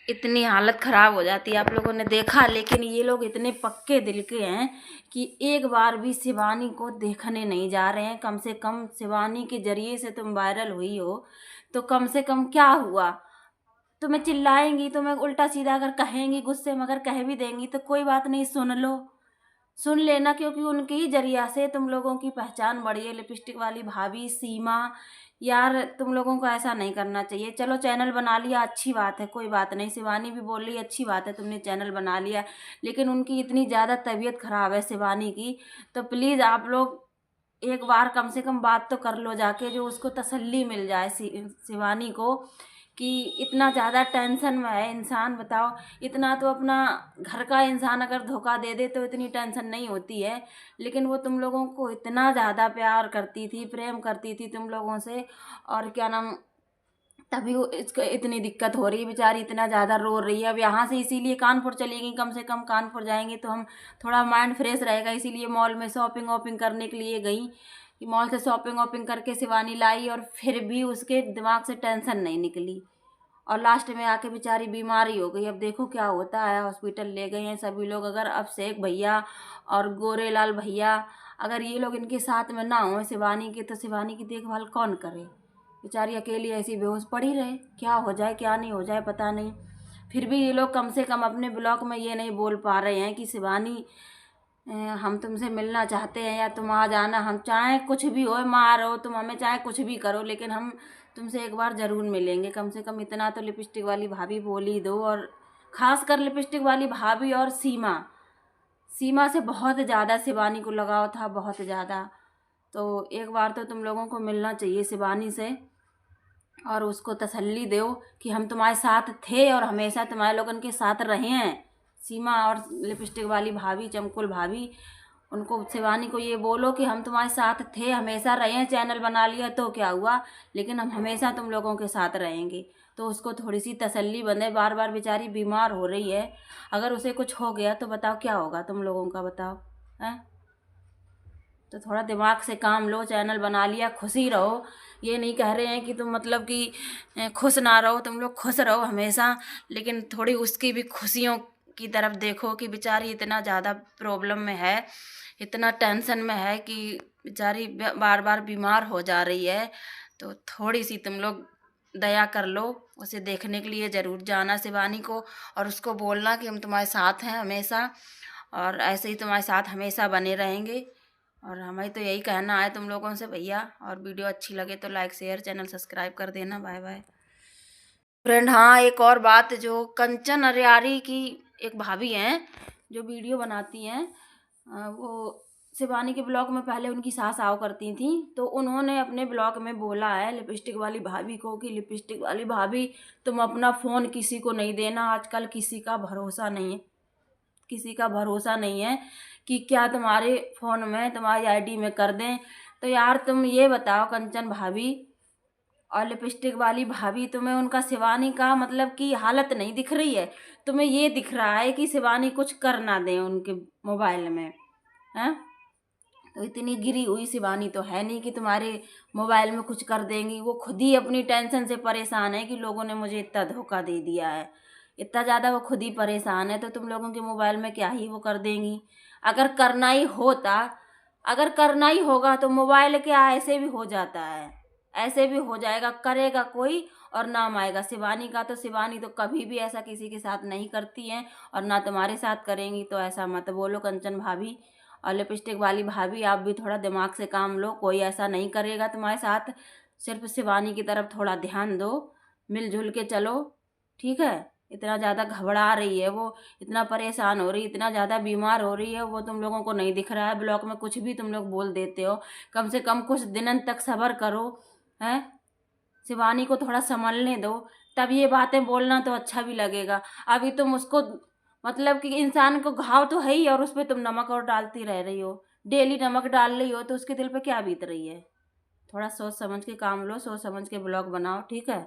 इतनी हालत ख़राब हो जाती है। आप लोगों ने देखा, लेकिन ये लोग इतने पक्के दिल के हैं कि एक बार भी शिवानी को देखने नहीं जा रहे हैं। कम से कम शिवानी के ज़रिए से तुम वायरल हुई हो, तो कम से कम क्या हुआ, तुम्हें चिल्लाएंगी, तुम्हें उल्टा सीधा अगर कहेंगी, गुस्से में अगर कह भी देंगी तो कोई बात नहीं, सुन लो, सुन लेना, क्योंकि उनके ही जरिया से तुम लोगों की पहचान बढ़ी है। लिपस्टिक वाली भाभी, सीमा, यार तुम लोगों को ऐसा नहीं करना चाहिए। चलो चैनल बना लिया, अच्छी बात है, कोई बात नहीं। शिवानी भी बोल रही है अच्छी बात है तुमने चैनल बना लिया, लेकिन उनकी इतनी ज़्यादा तबीयत ख़राब है शिवानी की, तो प्लीज़ आप लोग एक बार कम से कम बात तो कर लो जाके, जो उसको तसल्ली मिल जाए शिवानी को, कि इतना ज़्यादा टेंशन में है इंसान। बताओ, इतना तो अपना घर का इंसान अगर धोखा दे दे तो इतनी टेंशन नहीं होती है, लेकिन वो तुम लोगों को इतना ज़्यादा प्यार करती थी, प्रेम करती थी तुम लोगों से, और क्या नाम, तभी वो इसको इतनी दिक्कत हो रही है, बेचारी इतना ज़्यादा रो रही है। अब यहाँ से इसीलिए कानपुर चली गई, कम से कम कानपुर जाएंगे तो हम थोड़ा माइंड फ्रेश रहेगा, इसीलिए मॉल में शॉपिंग वॉपिंग करने के लिए गई, कि मॉल से शॉपिंग वॉपिंग करके शिवानी लाई, और फिर भी उसके दिमाग से टेंशन नहीं निकली, और लास्ट में आके बेचारी बीमारी हो गई। अब देखो क्या होता है, हॉस्पिटल ले गए हैं सभी लोग। अगर अब शेख भैया और गोरेलाल भैया, अगर ये लोग इनके साथ में ना हो शिवानी के, तो शिवानी की देखभाल कौन करे, बेचारी अकेली ऐसी बेहोश पड़ी रहे, क्या हो जाए क्या नहीं हो जाए पता नहीं। फिर भी ये लोग कम से कम अपने ब्लॉग में ये नहीं बोल पा रहे हैं कि शिवानी हम तुमसे मिलना चाहते हैं, या तुम आ जाना, हम चाहे कुछ भी हो, मारो तुम हमें, चाहे कुछ भी करो, लेकिन हम तुमसे एक बार ज़रूर मिलेंगे। कम से कम इतना तो लिपस्टिक वाली भाभी बोल ही दो। और ख़ास कर लिपस्टिक वाली भाभी और सीमा, सीमा से बहुत ज़्यादा शिवानी को लगाव था, बहुत ज़्यादा। तो एक बार तो तुम लोगों को मिलना चाहिए शिवानी से, और उसको तसल्ली दो कि हम तुम्हारे साथ थे और हमेशा तुम्हारे लोगन के साथ रहे हैं। सीमा और लिपस्टिक वाली भाभी, चमकुल भाभी, उनको, शिवानी को ये बोलो कि हम तुम्हारे साथ थे, हमेशा रहे हैं, चैनल बना लिया तो क्या हुआ, लेकिन हम हमेशा तुम लोगों के साथ रहेंगे। तो उसको थोड़ी सी तसल्ली बने, बार बार बेचारी बीमार हो रही है, अगर उसे कुछ हो गया तो बताओ क्या होगा तुम लोगों का, बताओ हैं। तो थोड़ा दिमाग से काम लो, चैनल बना लिया, खुशी रहो। ये नहीं कह रहे हैं कि तुम मतलब कि खुश ना रहो, तुम लोग खुश रहो हमेशा, लेकिन थोड़ी उसकी भी खुशियों की तरफ देखो कि बेचारी इतना ज़्यादा प्रॉब्लम में है, इतना टेंशन में है कि बेचारी बार बार बीमार हो जा रही है। तो थोड़ी सी तुम लोग दया कर लो, उसे देखने के लिए ज़रूर जाना शिवानी को, और उसको बोलना कि हम तुम्हारे साथ हैं हमेशा, और ऐसे ही तुम्हारे साथ हमेशा बने रहेंगे। और हमें तो यही कहना है तुम लोगों से भैया, और वीडियो अच्छी लगे तो लाइक शेयर चैनल सब्सक्राइब कर देना। Bye bye friend. हाँ, एक और बात, जो कंचन अरियारी की एक भाभी हैं जो वीडियो बनाती हैं, वो शिवानी के ब्लॉग में पहले उनकी सास आओ करती थी, तो उन्होंने अपने ब्लॉग में बोला है लिपस्टिक वाली भाभी को कि लिपस्टिक वाली भाभी, तुम अपना फ़ोन किसी को नहीं देना, आजकल किसी का भरोसा नहीं है, किसी का भरोसा नहीं है कि क्या तुम्हारे फ़ोन में, तुम्हारी आईडी में कर दें। तो यार तुम ये बताओ कंचन भाभी और लिपस्टिक वाली भाभी, तुम्हें उनका शिवानी का मतलब कि हालत नहीं दिख रही है, तुम्हें ये दिख रहा है कि शिवानी कुछ कर ना दें उनके मोबाइल में, हैं। तो इतनी गिरी हुई शिवानी तो है नहीं कि तुम्हारे मोबाइल में कुछ कर देंगी। वो खुद ही अपनी टेंशन से परेशान है कि लोगों ने मुझे इतना धोखा दे दिया है, इतना ज़्यादा वो खुद ही परेशान है, तो तुम लोगों के मोबाइल में क्या ही वो कर देंगी। अगर करना ही होता, अगर करना ही होगा तो मोबाइल क्या ऐसे भी हो जाता है, ऐसे भी हो जाएगा, करेगा कोई और नाम आएगा शिवानी का। तो शिवानी तो कभी भी ऐसा किसी के साथ नहीं करती हैं, और ना तुम्हारे साथ करेंगी, तो ऐसा मत बोलो कंचन भाभी। और लिपस्टिक वाली भाभी, आप भी थोड़ा दिमाग से काम लो, कोई ऐसा नहीं करेगा तुम्हारे साथ, सिर्फ शिवानी की तरफ थोड़ा ध्यान दो, मिलजुल के चलो, ठीक है। इतना ज़्यादा घबरा रही है वो, इतना परेशान हो रही, इतना ज़्यादा बीमार हो रही है, वो तुम लोगों को नहीं दिख रहा है। ब्लॉग में कुछ भी तुम लोग बोल देते हो, कम से कम कुछ दिनों तक सब्र करो, हैं। शिवानी को थोड़ा संभलने दो, तब ये बातें बोलना तो अच्छा भी लगेगा। अभी तुम उसको, मतलब कि इंसान को घाव तो है ही, और उस पर तुम नमक और डालती रह रही हो, डेली नमक डाल रही हो, तो उसके दिल पे क्या बीत रही है। थोड़ा सोच समझ के काम लो, सोच समझ के ब्लॉग बनाओ, ठीक है।